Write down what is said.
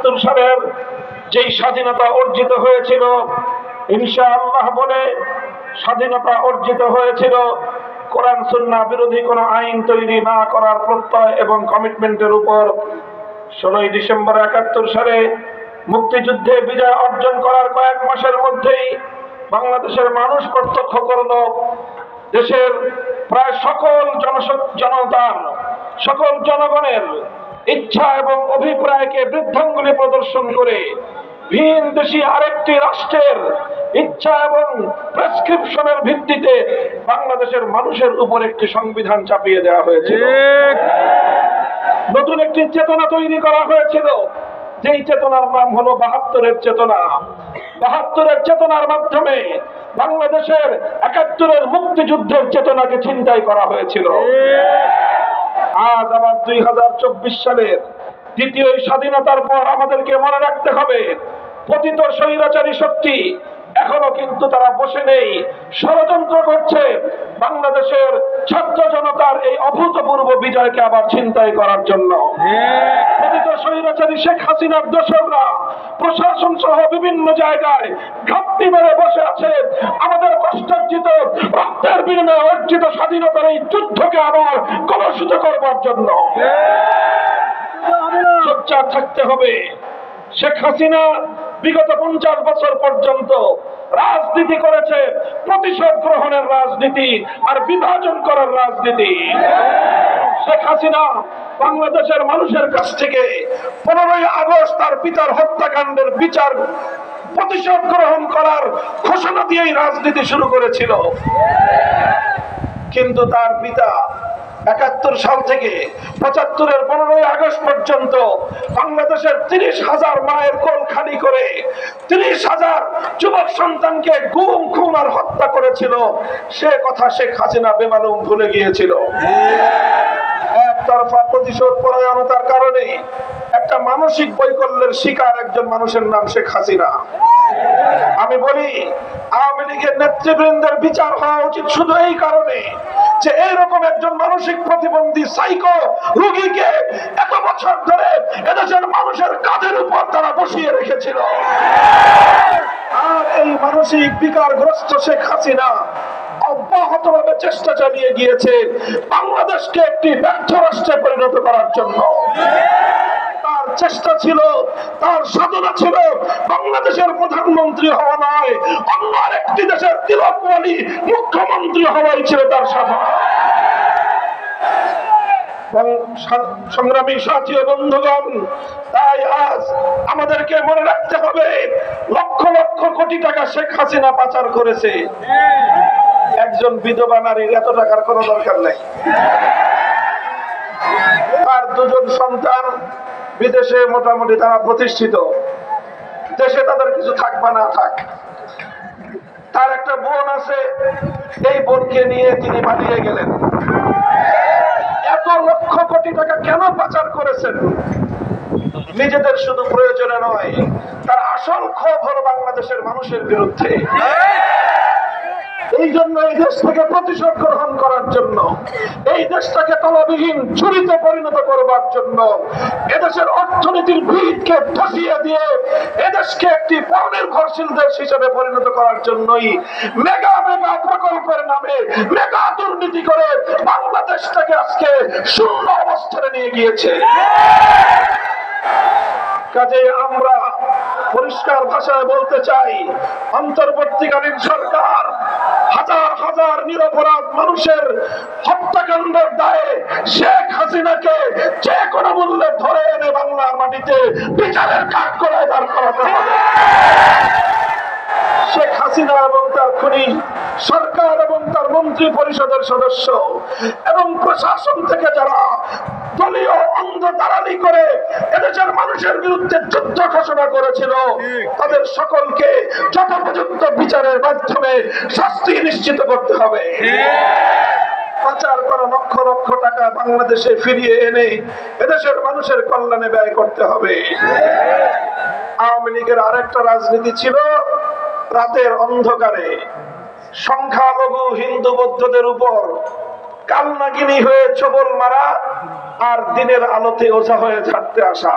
৭১ সালের যেই স্বাধীনতা অর্জিত হয়েছিল, ইনশাআল্লাহ বলে স্বাধীনতা অর্জিত হয়েছিল কোরআন সুন্নাহ বিরোধী কোনো আইন তৈরি না করার প্রত্যয় এবং কমিটমেন্টের উপর। 16ই ডিসেম্বর ৭১ সালে মুক্তিযুদ্ধে বিজয় অর্জন করার কয়েক মাসের মধ্যেই বাংলাদেশের মানুষ প্রত্যক্ষ করল দেশের প্রায় সকল জনতার, সকল জনগণের ইচ্ছা এবং অভিপ্রায়কে বৃদ্ধাঙ্গুলি প্রদর্শন করে ভিন দেশি আরেকটি রাষ্ট্রের ইচ্ছা এবং প্রেসক্রিপশনের ভিত্তিতে বাংলাদেশের মানুষের উপর একটি সংবিধান চাপিয়ে দেওয়া হয়েছিল। নতুন একটি চেতনা তৈরি করা হয়েছিল, যেই চেতনার নাম হলো ৭২-এর চেতনা। ৭২-এর চেতনার মাধ্যমে বাংলাদেশের ৭১-এর মুক্তিযুদ্ধের চেতনাকে ছিনতাই করা হয়েছিল। আজ আবার 2024 সালের দ্বিতীয় স্বাধীনতার পর আমাদেরকে মনে রাখতে হবে, পতিত স্বৈরাচারী শক্তি এখনো কিন্তু তারা বসে নেই, ষড়যন্ত্র করছে বাংলাদেশের ছাত্র জনতার এই অভূতপূর্ব বিজয়কে আবার ছিনতাই করার জন্য। পতিত স্বৈরাচারী শেখ হাসিনার দোসররা প্রশাসন সহ বিভিন্ন জায়গায় ঘাপটি মেরে বসে আছে আমাদের কষ্টার্জিত রক্তের বিনিময়ে অর্জিত স্বাধীনতার এই যুদ্ধকে আবার কলুষিত করবার জন্য। সোচ্চার থাকতে হবে। শেখ হাসিনা বিগত 50 বছর পর্যন্ত রাজনীতি করেছে প্রতিশোধ গ্রহণের রাজনীতি আর বিভাজন করার রাজনীতি। শেখ হাসিনা বাংলাদেশের মানুষের কাছ থেকে 15ই আগস্ট তার পিতার হত্যাকাণ্ডের বিচার প্রতিশোধ গ্রহণ করার ঘোষণা দিয়েই রাজনীতি শুরু করেছিল, কিন্তু তার পিতা ৭১ সাল থেকে ৭৫-এর 15ই আগস্ট পর্যন্ত বাংলাদেশের 30,000 মায়ের কোল খালি করে 30,000 যুবক সন্তানকে গুম খুন আর হত্যা করেছিল। সে কথা শেখ হাসিনা বেমালুম ভুলে গিয়েছিল। একতরফা প্রতিশোধ পরায়ণতার কারণে একটা মানসিক বৈকল্যের শিকার একজন মানুষের নাম শেখ হাসিনা। আমি বলি, আওয়ামী লীগের নেতৃবৃন্দের বিচার হওয়া উচিত শুধু এই কারণে যে এইরকম একজন মানসিক প্রতিবন্ধী সাইকো রোগীকে এত বছর ধরে এদেশের মানুষের কাঁধের উপর তারা বসিয়ে রেখেছিল। আর এই মানসিক বিকারগ্রস্ত শেখ হাসিনা অব্যাহতভাবে চেষ্টা চালিয়ে গিয়েছে বাংলাদেশকে একটি ব্যর্থ রাষ্ট্রে পরিণত করার জন্য। তার চেষ্টা ছিল, তার সাধনা ছিল বাংলাদেশের প্রধানমন্ত্রী হওয়া নয়, অন্য আরেকটি দেশের তিলকমালী মুখ্যমন্ত্রী হওয়াই ছিল তার সাধনা। সংগ্রামী সাথী ও বন্ধুগণ, তাই আজ আমাদেরকে মনে রাখতে হবে, লক্ষ লক্ষ কোটি টাকা শেখ হাসিনা পাচার করেছে। একজন বিধবা নারীর এত টাকার কোনো দরকার নেই। তার 2 জন সন্তান বিদেশে মোটামুটি তারা প্রতিষ্ঠিত, দেশে তাদের কিছু থাক বা না থাক। তার একটা বোন আছে, এই বোনকে নিয়ে তিনি পালিয়ে গেলেন। এত লক্ষ কোটি টাকা কেন পাচার করেছেন? নিজেদের শুধু প্রয়োজনে নয়, তার আসল ক্ষোভ হলো বাংলাদেশের মানুষের বিরুদ্ধে। এই জন্য এই দেশ থেকে প্রতিশোধ গ্রহণ করার জন্য, এই দেশটাকে তলবিহীন ঝুড়িতে পরিণত করবার জন্য, এদেশের অর্থনীতির ভিতকে ধসিয়ে দিয়ে এদেশকে একটি পরনির্ভরশীল দেশ হিসেবে পরিণত করার জন্যই মেগা মেগা প্রকল্পের নামে মেগা দুর্নীতি করে বাংলাদেশটাকে আজকে শূন্য অবস্থানে নিয়ে গিয়েছে। কাজে আমরা পরিষ্কার ভাষায় বলতে চাই, অন্তর্বর্তীকালীন সরকার হাজার হাজার নিরপরাধ মানুষের হত্যাকাণ্ডের দায়ে শেখ হাসিনাকে যে কোনো মূল্যে ধরে এনে বাংলার মাটিতে বিচারের কাঠগড়ায় দাঁড় করাতে হবে। শেখ হাসিনা এবং তার খুনি সরকার এবং তার মন্ত্রী পরিষদের সদস্য এবং প্রশাসন থেকে যারা দলীয় অন্ধ দালালি করে এদেশের মানুষের বিরুদ্ধে যুদ্ধ ঘোষণা করেছিল, তাদের সকলকে যথোপযুক্ত বিচারের মাধ্যমে শাস্তি নিশ্চিত করতে হবে। পাচার করা লক্ষ লক্ষ টাকা বাংলাদেশে ফিরিয়ে এনে এদেশের মানুষের কল্যাণে ব্যয় করতে হবে। আওয়ামী লীগের আরেকটা রাজনীতি ছিল, রাতের অন্ধকারে সংখ্যালঘু হিন্দু বৌদ্ধদের উপর কালনাগিনী হয়ে ছোবল মারা আর দিনের আলোতে ওঝা হয়ে ঝাড়তে আসা।